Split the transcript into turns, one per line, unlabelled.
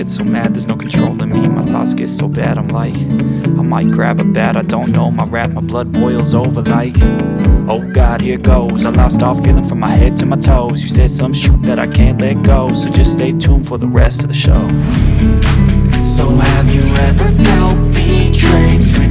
get so mad, there's no controlling me. My thoughts get so bad, I'm like, I might grab a bat, I don't know. My wrath, my blood boils over like, oh God, here goes. I lost all feeling from my head to my toes. You said some shit that I can't let go, so just stay tuned for the rest of the show. So have you ever felt betrayed?